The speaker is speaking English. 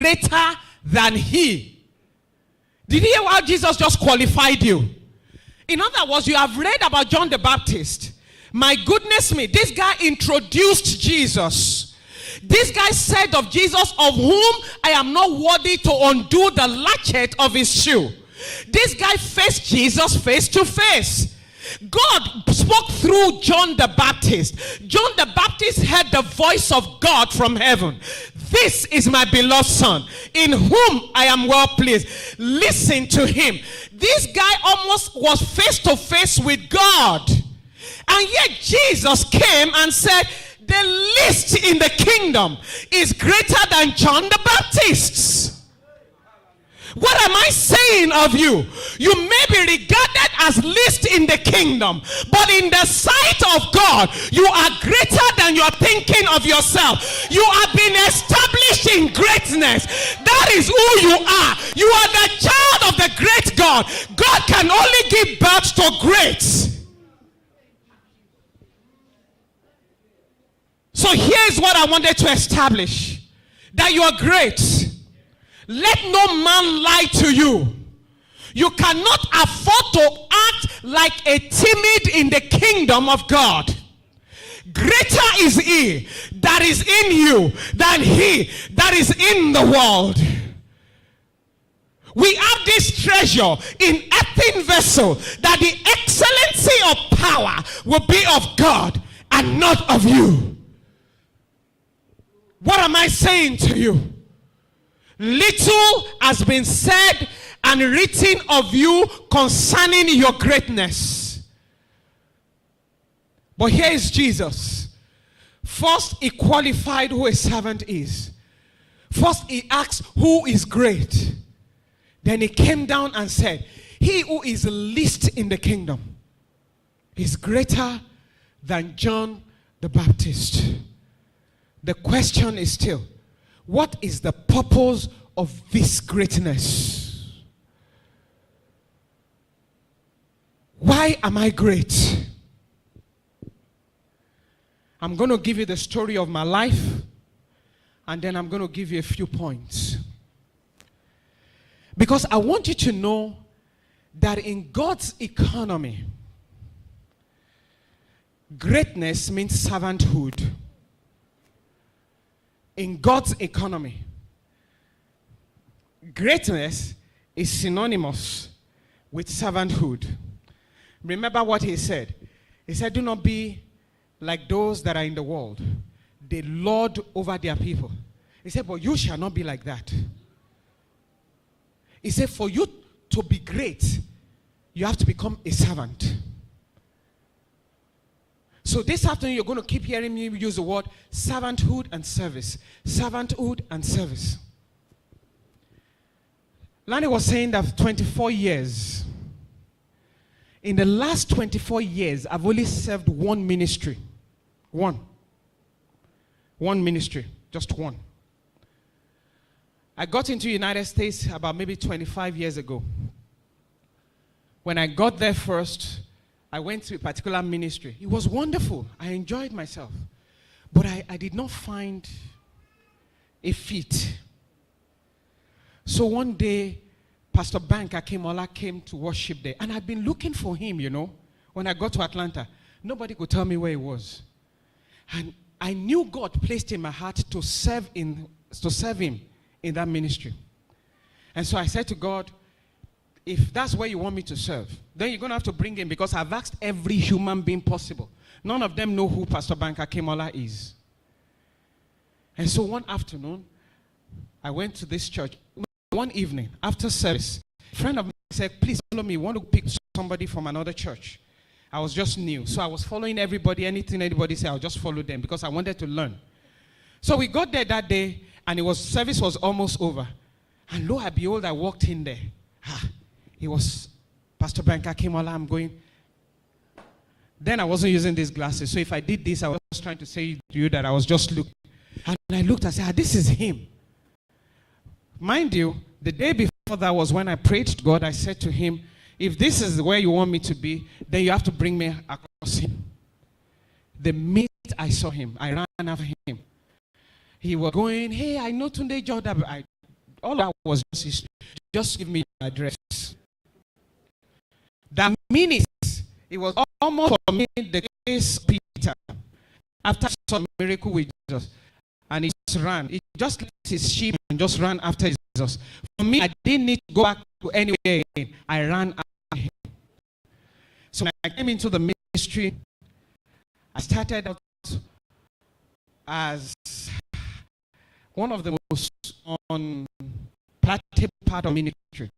greater than he. Did you hear how Jesus just qualified you? In other words, you have read about John the Baptist. My goodness me, this guy introduced Jesus. This guy said of Jesus, of whom I am not worthy to undo the latchet of his shoe. This guy faced Jesus face to face. God spoke through John the Baptist. John the Baptist heard the voice of God from heaven. This is my beloved son, in whom I am well pleased. Listen to him. This guy almost was face to face with God. And yet Jesus came and said, the least in the kingdom is greater than John the Baptist. What am I saying of you? You may be regarded as least in the kingdom, but in the sight of God, you are greater than you're thinking of yourself. You have been established in greatness. That is who you are. You are the child of the great God. God can only give birth to greats. So here's what I wanted to establish. That you are great. Let no man lie to you. You cannot afford to act like a timid in the kingdom of God. Greater is he that is in you than he that is in the world. We have this treasure in earthen vessel, that the excellency of power will be of God and not of you. What am I saying to you? Little has been said and written of you concerning your greatness. But here is Jesus. First, he qualified who a servant is. First, he asked who is great. Then he came down and said, he who is least in the kingdom is greater than John the Baptist. The question is still, what is the purpose of this greatness? Why am I great? I'm going to give you the story of my life, and then I'm going to give you a few points. Because I want you to know that in God's economy, greatness means servanthood. In God's economy, greatness is synonymous with servanthood. Remember what he said. He said, do not be like those that are in the world. They lord over their people. He said, but you shall not be like that. He said, for you to be great, you have to become a servant. So this afternoon, you're going to keep hearing me use the word servanthood and service. Servanthood and service. Lanny was saying that 24 years. In the last 24 years, I've only served one ministry. One ministry. Just one. I got into the United States about maybe 25 years ago. When I got there first, I went to a particular ministry. It was wonderful. I enjoyed myself. But I did not find a fit. So one day, Pastor Banka Kemola came to worship there. And I'd been looking for him, you know. When I got to Atlanta, nobody could tell me where he was. And I knew God placed in my heart to serve him in that ministry. And so I said to God, if that's where you want me to serve, then you're going to have to bring him, because I've asked every human being possible. None of them know who Pastor Banka Kemola is. And so one afternoon, I went to this church. One evening, after service, a friend of mine said, please follow me. I want to pick somebody from another church. I was just new. So I was following everybody. Anything anybody said, I'll just follow them, because I wanted to learn. So we got there that day, and service was almost over. And lo and behold, I walked in there. It was Pastor Banka Kemola. I'm going. Then I wasn't using these glasses. So if I did this, I was trying to say to you that I was just looking. And I looked and said, this is him. Mind you, the day before that was when I prayed to God. I said to him, if this is where you want me to be, then you have to bring me across him. The minute I saw him, I ran after him. He was going, hey, I know Tunde Jordan. I all that was just give me your address. That minutes, it was almost for me the case of Peter. After some miracle with Jesus, and he just ran. He just left his sheep and just ran after Jesus. For me, I didn't need to go back to anywhere again. I ran after him. So when I came into the ministry, I started out as one of the most unpalatable part of ministry.